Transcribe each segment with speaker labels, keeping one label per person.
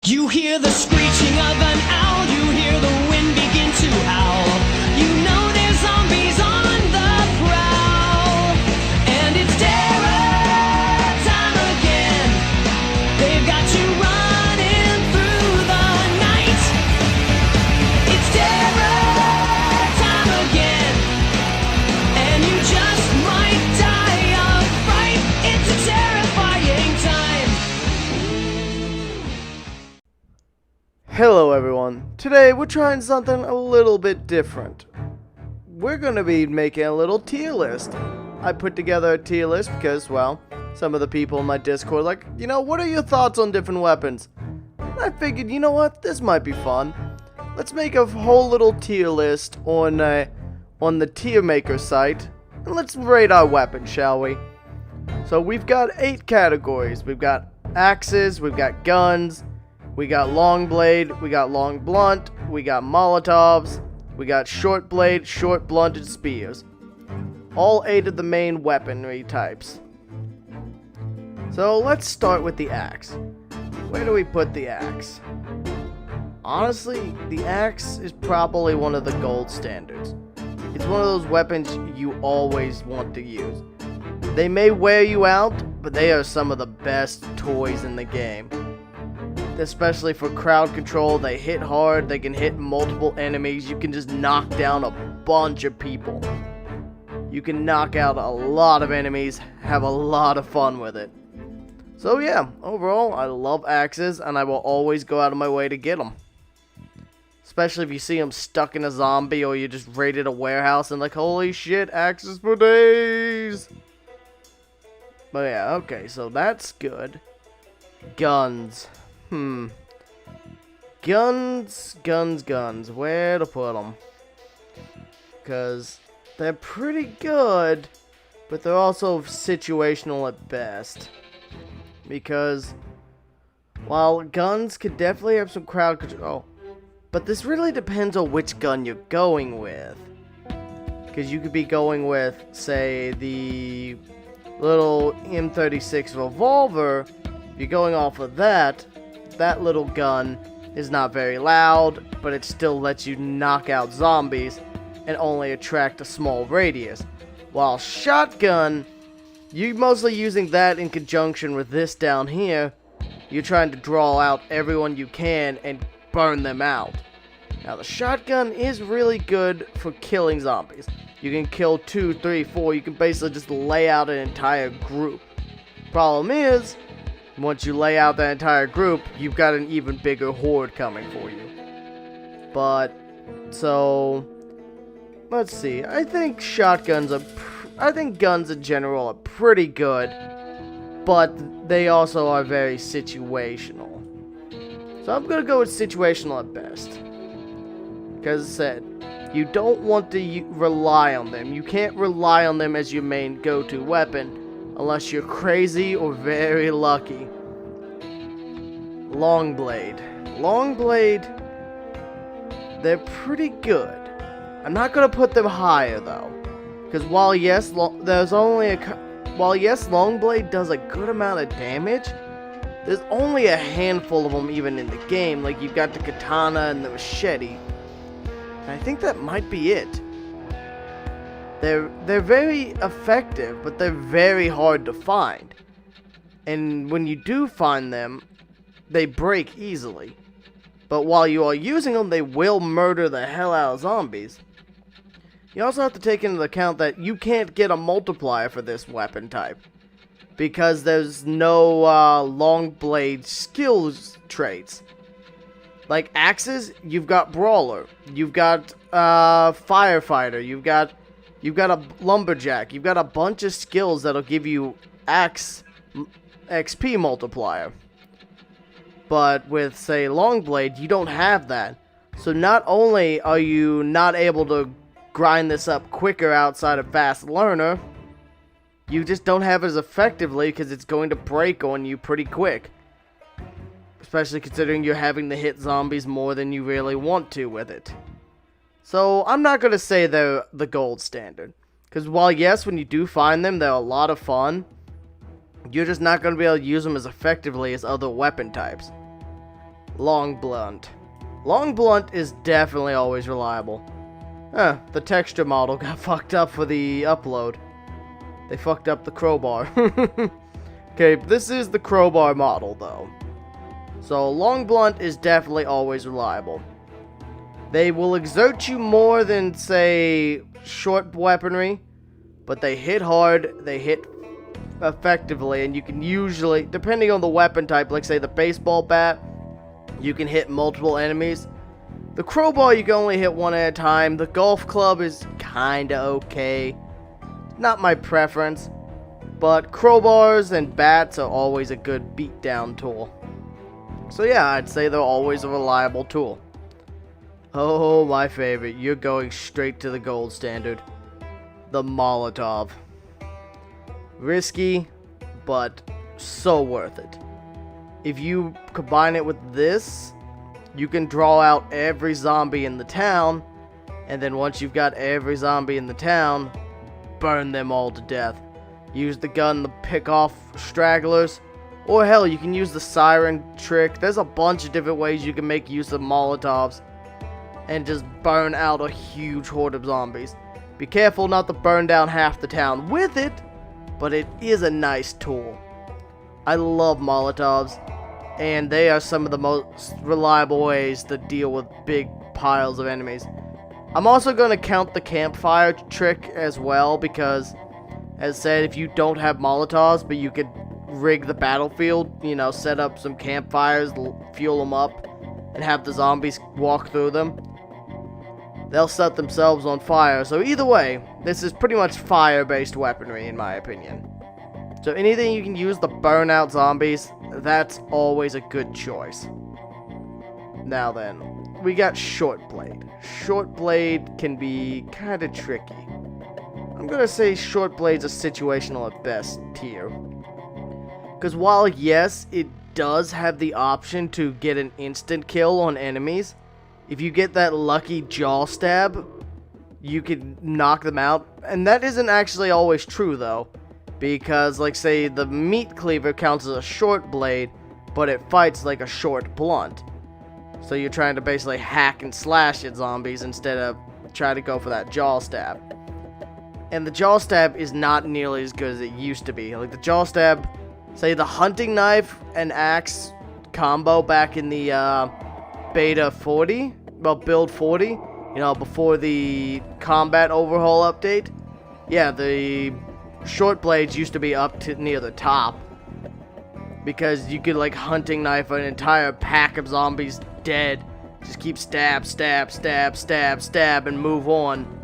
Speaker 1: You hear the screeching of an owl, you hear the wind begin to howl. You know there's zombies on the prowl, and it's terror time again. They've got you running through the night. It's terror time again, and you just might die of fright. It's a terrifying time.
Speaker 2: Hello everyone, today we're trying something a little bit different. We're going to be making a little tier list. I put together a tier list because, well, some of the people in my Discord like, what are your thoughts on different weapons? And I figured, you know what, this might be fun. Let's make a whole little tier list on the tier maker site, and let's rate our weapons, shall we? So we've got 8 categories. We've got axes, we've got guns, we got long blade, we got long blunt, we got molotovs, we got short blade, short blunted spears. All 8 of the main weaponry types. So let's start with the axe. Where do we put the axe? Honestly, the axe is probably one of the gold standards. It's one of those weapons you always want to use. They may wear you out, but they are some of the best toys in the game. Especially for crowd control, they hit hard, they can hit multiple enemies, you can just knock down a bunch of people. You can knock out a lot of enemies, have a lot of fun with it. So yeah, overall, I love axes, and I will always go out of my way to get them. Especially if you see them stuck in a zombie, or you just raided a warehouse and like, holy shit, axes for days! But yeah, okay, so that's good. Guns. Guns. Where to put them? Because they're pretty good, but they're also situational at best. Because while guns could definitely have some crowd control, but this really depends on which gun you're going with. Because you could be going with, say, the little M36 revolver. If you're going off of that little gun is not very loud, but it still lets you knock out zombies and only attract a small radius. While shotgun, you're mostly using that in conjunction with this down here. You're trying to draw out everyone you can and burn them out. Now the shotgun is really good for killing zombies. You can kill 2, 3, 4, you can basically just lay out an entire group. Problem is, once you lay out that entire group, you've got an even bigger horde coming for you. But, so, let's see. I think guns in general are pretty good, but they also are very situational. So I'm gonna go with situational at best. Because as I said, you don't want to rely on them. You can't rely on them as your main go-to weapon, unless you're crazy or very lucky. Long blade, they're pretty good. I'm not gonna put them higher though, because while yes, long blade does a good amount of damage, there's only a handful of them even in the game. Like you've got the katana and the machete, and I think that might be it. They're very effective, but they're very hard to find. And when you do find them, they break easily. But while you are using them, they will murder the hell out of zombies. You also have to take into account that you can't get a multiplier for this weapon type, because there's no long blade skills traits. Like axes, you've got brawler, you've got firefighter, you've got a lumberjack, you've got a bunch of skills that'll give you axe XP multiplier. But with, say, long blade, you don't have that. So not only are you not able to grind this up quicker outside of fast learner, you just don't have it as effectively because it's going to break on you pretty quick. Especially considering you're having to hit zombies more than you really want to with it. So I'm not going to say they're the gold standard. Because while yes, when you do find them, they're a lot of fun, you're just not going to be able to use them as effectively as other weapon types. Long blunt. Long blunt is definitely always reliable. The texture model got fucked up for the upload. They fucked up the crowbar. Okay, this is the crowbar model though. So long blunt is definitely always reliable. They will exert you more than, say, short weaponry, but they hit hard, they hit effectively, and you can usually, depending on the weapon type, like say the baseball bat, you can hit multiple enemies. The crowbar you can only hit one at a time. The golf club is kinda okay. Not my preference, but crowbars and bats are always a good beatdown tool. So yeah, I'd say they're always a reliable tool. Oh, my favorite. You're going straight to the gold standard. The Molotov. Risky, but so worth it. If you combine it with this, you can draw out every zombie in the town, and then once you've got every zombie in the town, burn them all to death. Use the gun to pick off stragglers, or hell, you can use the siren trick. There's a bunch of different ways you can make use of Molotovs and just burn out a huge horde of zombies. Be careful not to burn down half the town with it, but it is a nice tool. I love Molotovs, and they are some of the most reliable ways to deal with big piles of enemies. I'm also going to count the campfire trick as well, because, as said, if you don't have Molotovs, but you could rig the battlefield, you know, set up some campfires, fuel them up, and have the zombies walk through them, they'll set themselves on fire. So either way, this is pretty much fire-based weaponry in my opinion. So anything you can use to burn out zombies, that's always a good choice. Now then, we got short blade. Short blade can be kind of tricky. I'm gonna say short blade's a situational at best tier. Because while yes, it does have the option to get an instant kill on enemies, if you get that lucky jaw stab, you can knock them out. And that isn't actually always true though, because like say the meat cleaver counts as a short blade, but it fights like a short blunt. So you're trying to basically hack and slash at zombies instead of try to go for that jaw stab. And the jaw stab is not nearly as good as it used to be. Like the jaw stab, say the hunting knife and axe combo back in the beta 40, well, build 40, you know, before the combat overhaul update. Yeah, the short blades used to be up to near the top, because you could like hunting knife an entire pack of zombies dead. Just keep stab, stab, stab, stab, stab, and move on.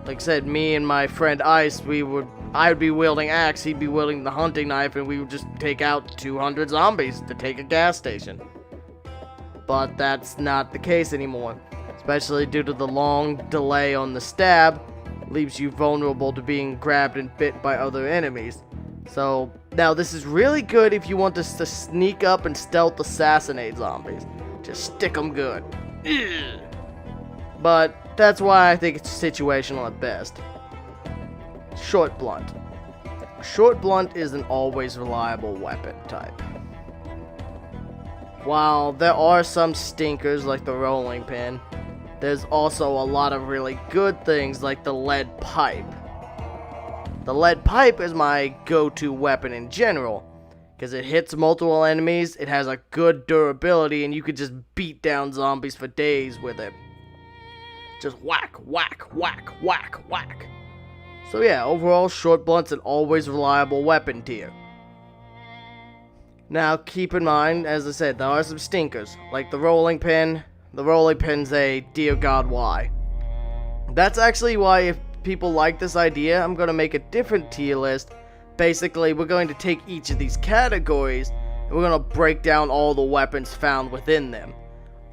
Speaker 2: Like I said, me and my friend Ice, I would be wielding axe, he'd be wielding the hunting knife, and we would just take out 200 zombies to take a gas station. But that's not the case anymore, especially due to the long delay on the stab. Leaves you vulnerable to being grabbed and bit by other enemies. So now this is really good if you want to sneak up and stealth assassinate zombies. Just stick them good. Ugh. But that's why I think it's situational at best. Short blunt. Short blunt is an always reliable weapon type. While there are some stinkers like the rolling pin, there's also a lot of really good things like the lead pipe. The lead pipe is my go-to weapon in general, because it hits multiple enemies, it has a good durability, and you could just beat down zombies for days with it. Just whack, whack, whack, whack, whack. So yeah, overall, short blunt's an always reliable weapon tier. Now, keep in mind, as I said, there are some stinkers, like the rolling pin. The rolling pin's a dear god why. That's actually why, if people like this idea, I'm going to make a different tier list. Basically, we're going to take each of these categories, and we're going to break down all the weapons found within them.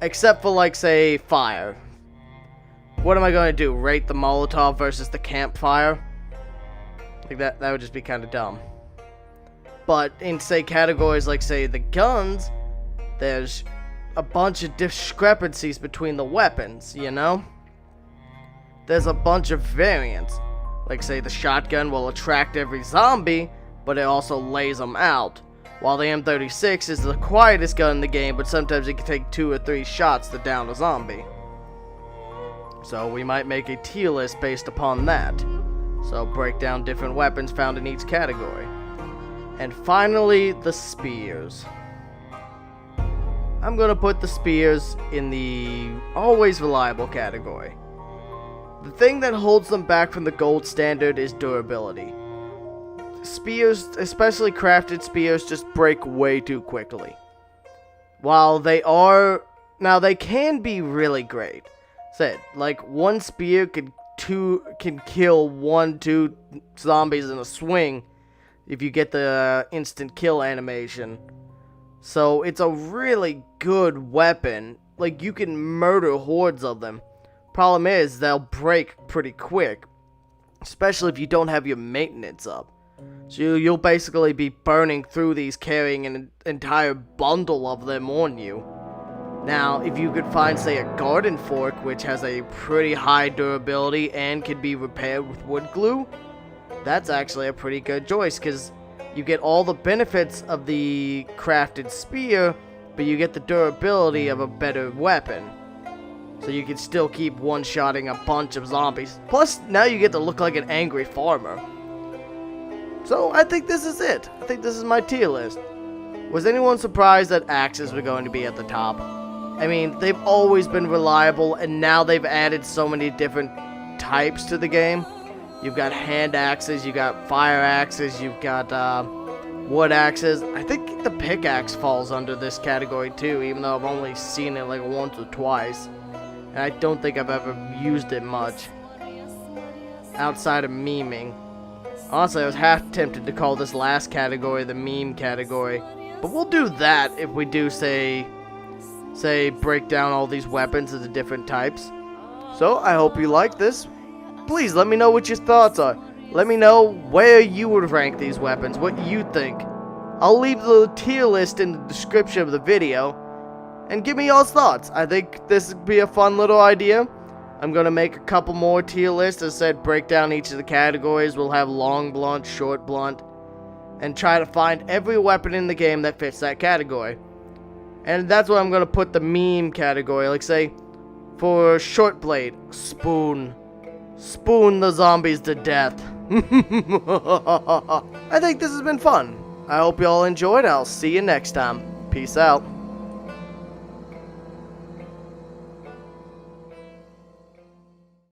Speaker 2: Except for, like, say, fire. What am I going to do? Rate the Molotov versus the campfire? Like, that would just be kind of dumb. But in, say, categories like, say, the guns, there's a bunch of discrepancies between the weapons, you know? There's a bunch of variants. Like, say, the shotgun will attract every zombie, but it also lays them out. while the M36 is the quietest gun in the game, but sometimes it can take 2 or 3 shots to down a zombie. So we might make a tier list based upon that. So break down different weapons found in each category. And finally, the spears. I'm gonna put the spears in the always reliable category. The thing that holds them back from the gold standard is durability. Spears, especially crafted spears, just break way too quickly. While they can be really great. Said, like, one spear can kill 1-2 zombies in a swing if you get the instant kill animation. So it's a really good weapon. Like, you can murder hordes of them. Problem is, they'll break pretty quick, especially if you don't have your maintenance up. So you'll basically be burning through these carrying an entire bundle of them on you. Now, if you could find, say, a garden fork, which has a pretty high durability and can be repaired with wood glue, that's actually a pretty good choice, because you get all the benefits of the crafted spear, but you get the durability of a better weapon. So you can still keep one-shotting a bunch of zombies. Plus, now you get to look like an angry farmer. So, I think this is it. I think this is my tier list. Was anyone surprised that axes were going to be at the top? I mean, they've always been reliable, and now they've added so many different types to the game. You've got hand axes, you've got fire axes, you've got wood axes. I think the pickaxe falls under this category too, even though I've only seen it like once or twice. And I don't think I've ever used it much, outside of memeing. Honestly, I was half tempted to call this last category the meme category. But we'll do that if we do, say break down all these weapons into different types. So, I hope you like this. Please let me know what your thoughts are. Let me know where you would rank these weapons, what you think. I'll leave the tier list in the description of the video. And give me your thoughts. I think this would be a fun little idea. I'm going to make a couple more tier lists. As I said, break down each of the categories. We'll have long blunt, short blunt, and try to find every weapon in the game that fits that category. And that's what I'm going to put the meme category. Like, say, for short blade, spoon. Spoon the zombies to death. I think this has been fun. I hope you all enjoyed. I'll see you next time. Peace out.